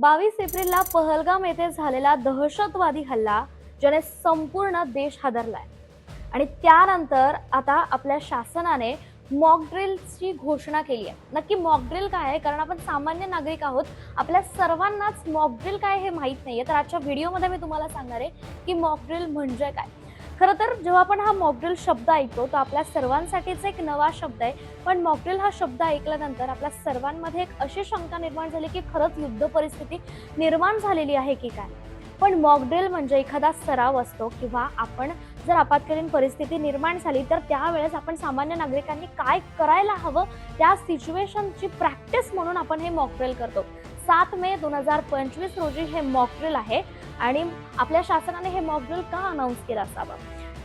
22 एप्रिलला पहलगाम येथे झालेला दहशतवादी हल्ला ज्याने संपूर्ण देश हादरलाय आणि त्यानंतर आता आपल्या शासनाने मॉक ड्रिलची घोषणा केली आहे। नक्की मॉक ड्रिल काय आहे, कारण आपण सामान्य नागरिक आहोत, आपल्या सर्वांनाच मॉक ड्रिल काय हे माहित नाहीये। तर आजच्या व्हिडिओमध्ये मी तुम्हाला सांगणार आहे की मॉक ड्रिल म्हणजे काय। खरं तर जेव्हा आपण हा मॉक ड्रिल शब्द ऐकतो तो आपल्या सर्वांसाठीच एक नवा शब्द आहे, पण मॉक ड्रिल हा शब्द ऐकल्यानंतर आपल्या सर्वांमध्ये एक अशी शंका निर्माण झाली की खरंच युद्ध परिस्थिती निर्माण झालेली आहे की काय। पण मॉक ड्रिल म्हणजे एखादा सराव असतो किंवा आपण जर आपत्कालीन परिस्थिती निर्माण झाली तर त्यावेळेस आपण सामान्य नागरिकांनी काय करायला हवं त्या सिच्युएशनची प्रॅक्टिस म्हणून आपण हे मॉक ड्रिल करतो। 7 मे 2025 रोजी हे मॉक ड्रिल आहे आणि आपल्या शासनाने हे मॉक ड्रिल का अनाउन्स केलं असावं,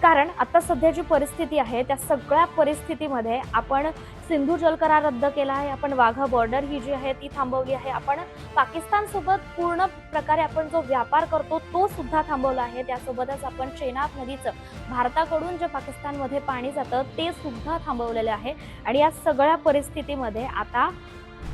कारण आता सध्या जी परिस्थिती आहे त्या सगळ्या परिस्थितीमध्ये आपण सिंधू जल करार रद्द केला आहे, आपण वाघा बॉर्डर ही जी आहे ती थांबवली आहे, आपण पाकिस्तान सोबत पूर्ण प्रकारे आपण जो व्यापार करतो तो सुद्धा थांबवला आहे, त्यासोबतच आपण चेनाब नदीचं भारताकडून जे पाकिस्तानमध्ये पाणी जातं ते सुद्धा थांबवलेले आहे। आणि या सगळ्या परिस्थितीमध्ये आता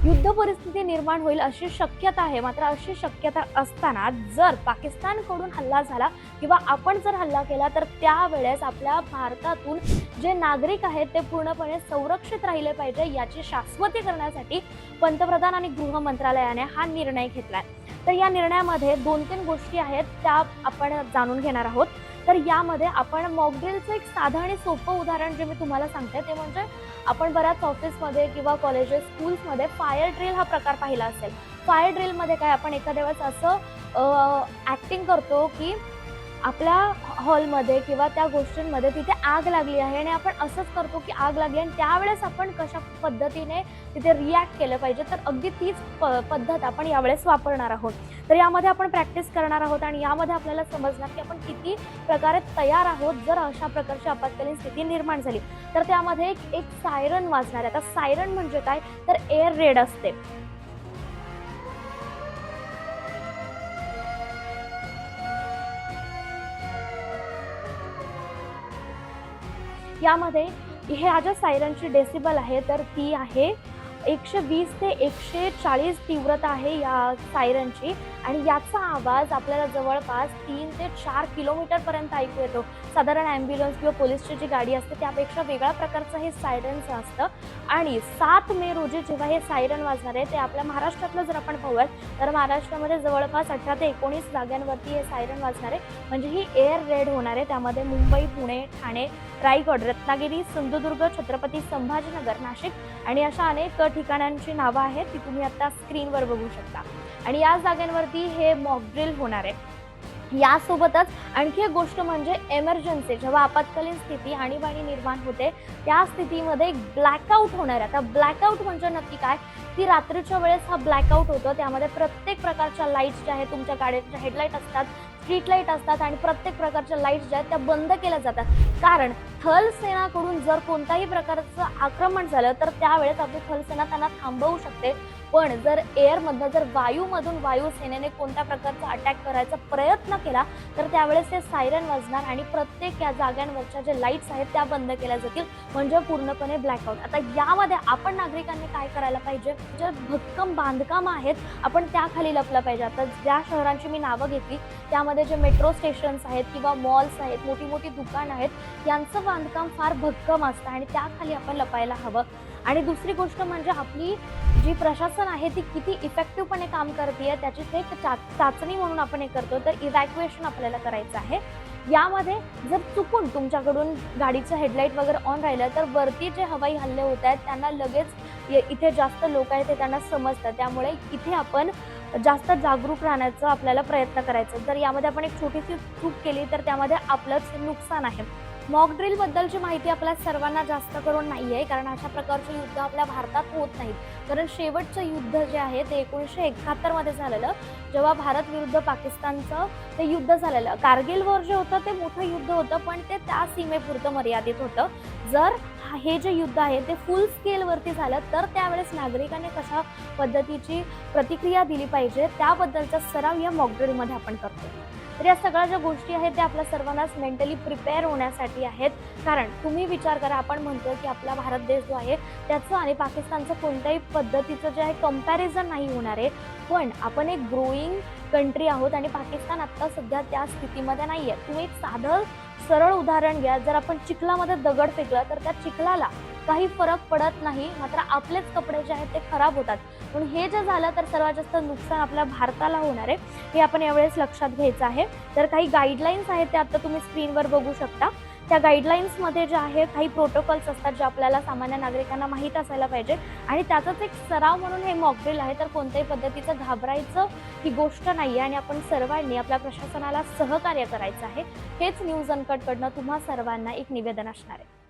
युद्ध परिस्थिती निर्माण होईल अशी शक्यता आहे। मात्र अशी शक्यता असताना जर पाकिस्तानकडून हल्ला झाला किंवा आपण जर हल्ला केला तर त्यावेळेस आपल्या भारतातून जे नागरिक आहेत ते पूर्णपणे संरक्षित राहिले पाहिजे याची शाश्वती करण्यासाठी पंतप्रधान आणि गृह मंत्रालयाने हा निर्णय घेतलाय। तर या निर्णयामध्ये 2-3 गोष्टी आहेत त्या आपण जाणून घेणार आहोत। तर यामध्ये आपण मॉक ड्रिलचं एक साधं आणि सोपं उदाहरण जे मी तुम्हाला सांगते ते म्हणजे आपण बऱ्याच ऑफिसमध्ये किंवा कॉलेजेस स्कूल्समध्ये फायर ड्रिल हा प्रकार पाहिला असेल। फायर ड्रिलमध्ये काय, आपण एखाद्या वेळेस असं ॲक्टिंग करतो की आपल्या हॉलमध्ये किंवा त्या गोष्टींमध्ये तिथे आग लागली आहे आणि आपण असंच करतो की आग लागली आणि त्यावेळेस आपण कशा पद्धतीने तिथे रिॲक्ट केलं पाहिजे, तर अगदी तीच पद्धत आपण यावेळेस वापरणार आहोत। तर यामध्ये आपण प्रॅक्टिस करणार आहोत आणि यामध्ये आपल्याला समजणार की आपण किती प्रकारे तयार आहोत जर अशा प्रकारची आपत्कालीन स्थिती निर्माण झाली। तर त्यामध्ये एक सायरन वाजणार आहे। आता सायरन म्हणजे काय, तर एअर रेड असते। यामध्ये ह्या ज्या सायरनची डेसिबल आहे तर ती आहे 120 ते 140 तीव्रता आहे या सायरनची आणि याचा आवाज आपल्याला जवळपास 3 ते 4 किलोमीटरपर्यंत ऐकू येतो। साधारण ॲम्ब्युलन्स किंवा पोलिसची जी गाडी असते त्यापेक्षा वेगळ्या प्रकारचं हे सायरनचं असतं। आणि 7 मे रोजी जेव्हा हे सायरन वाजणार आहे ते आपल्या महाराष्ट्रातलं जर आपण पाहूयात तर महाराष्ट्रामध्ये जवळपास 18 ते 19 जागांवरती हे सायरन वाजणार आहे। म्हणजे ही एअर रेड होणार आहे। त्यामध्ये मुंबई, पुणे, ठाणे, रायगड, रत्नागिरी, सिंधुदुर्ग, छत्रपती संभाजीनगर, नाशिक आणि अशा अनेक ठिकाणांची नावं आहेत ती तुम्ही आता स्क्रीनवर बघू शकता। आणि या जागांवरती हे मॉक ड्रिल होणार आहे। यासोबतच आणखी एक गोष्ट म्हणजे एमर्जन्सी, जेव्हा आपत्कालीन स्थिती आणीबाणी निर्माण होते त्या स्थितीमध्ये ब्लॅकआउट होणार आहे। आता ब्लॅकआउट म्हणजे नक्की काय, ती रात्रीच्या वेळेस हा ब्लॅकआउट होतं, त्यामध्ये प्रत्येक प्रकारच्या लाईट्स ज्या आहेत, तुमच्या गाडीच्या हेडलाईट असतात, स्ट्रीट लाईट असतात आणि प्रत्येक प्रकारच्या लाईट्स ज्या आहेत त्या बंद केल्या जातात। कारण थल सेनाकडून जर कोणत्याही प्रकारचं आक्रमण झालं तर त्यावेळेस आपली थल सेना त्यांना थांबवू शकते, पण जर एअरमधनं जर वायूमधून वायुसेनेने कोणत्या प्रकारचा अटॅक करायचा प्रयत्न केला तर त्यावेळेस हे सायरन वाजणार आणि प्रत्येक या जागांवरच्या जे लाईट्स आहेत त्या बंद केल्या जातील, म्हणजे पूर्णपणे ब्लॅकआउट। आता यामध्ये आपण नागरिकांनी काय करायला पाहिजे, जे भक्कम बांधकाम आहेत आपण त्याखाली लपलं पाहिजे। आता ज्या शहरांची मी नावं घेतली त्यामध्ये जे मेट्रो स्टेशन्स आहेत किंवा मॉल्स आहेत, मोठी मोठी दुकानं आहेत, यांचं बांधकाम फार भक्कम असतं आणि त्याखाली आपण लपायला हवं। आणि दुसरी गोष्ट म्हणजे आपली जी प्रशासन आहे ती किती इफेक्टिव्हपणे काम करते त्याची एक चाचणी म्हणून आपण हे करतो। तर इव्हॅक्युएशन आपल्याला करायचं आहे। यामध्ये जर चुकून तुमच्याकडून गाडीचं हेडलाईट वगैरे ऑन राहिलं तर वरती जे हवाई हल्ले होत आहेत त्यांना लगेच इथे जास्त लोक आहेत ते त्यांना समजतं, त्यामुळे इथे आपण जास्त जागरूक राहण्याचा आपल्याला प्रयत्न करायचा। जर यामध्ये आपण एक छोटीशी चूक केली तर त्यामध्ये आपलंच नुकसान आहे। मॉक ड्रिल बद्दलची माहिती आपल्या सर्वांना जास्त करून नाही आहे, कारण अशा प्रकारचे युद्ध आपल्या भारतात होत नाहीत। कारण शेवटचं युद्ध जे आहे ते 1971 मध्ये झालेलं, जेव्हा भारत विरुद्ध पाकिस्तानचं ते युद्ध झालेलं। कारगिल वॉर जे होतं ते मोठं युद्ध होतं, पण ते त्या सीमेपुरतं मर्यादित होतं। जर हे जे युद्ध आहे ते फुल स्केलवरती झालं तर त्यावेळेस नागरिकांनी कशा पद्धतीची प्रतिक्रिया दिली पाहिजे त्याबद्दलचा सराव या मॉक ड्रिलमध्ये आपण करतो। तर या सगळ्या ज्या गोष्टी आहेत त्या आपल्या सर्वांनाच मेंटली प्रिपेअर होण्यासाठी आहेत। कारण तुम्ही विचार करा, आपण म्हणतो की आपला भारत देश जो आहे त्याचं आणि पाकिस्तानचं कोणत्याही पद्धतीचं जे आहे कंपॅरिझन नाही होणार आहे. पण आपण एक ग्रोइंग कंट्री आहोत आणि पाकिस्तान आत्ता सध्या त्या स्थितीमध्ये नाही आहे. तुम्ही एक साधं सरळ उदाहरण घ्या, जर आपण चिखलामध्ये दगड फेकला तर त्या चिखलाला काही फरक पडत नाही, मात्र आपलेच कपडे जे आहेत ते खराब होतात. म्हणून हे जे झालं तर सर्वात जास्त नुकसान आपल्या भारताला होणार आहे, हे आपण यावेळेस लक्षात घ्यायचं आहे. तर काही गाईडलाईन्स आहेत ते आता तुम्ही स्क्रीनवर बघू शकता. त्या गाईडलाईन्समध्ये जे आहे काही प्रोटोकॉल्स असतात जे आपल्याला सामान्य नागरिकांना माहीत असायला पाहिजे आणि त्याचाच एक सराव म्हणून हे मॉक ड्रिल आहे. तर कोणत्याही पद्धतीचं घाबरायचं ही गोष्ट नाही आहे आणि आपण सर्वांनी आपल्या प्रशासनाला सहकार्य करायचं आहे. हेच न्यूज अनकटकडनं तुम्हा सर्वांना एक निवेदन असणार आहे.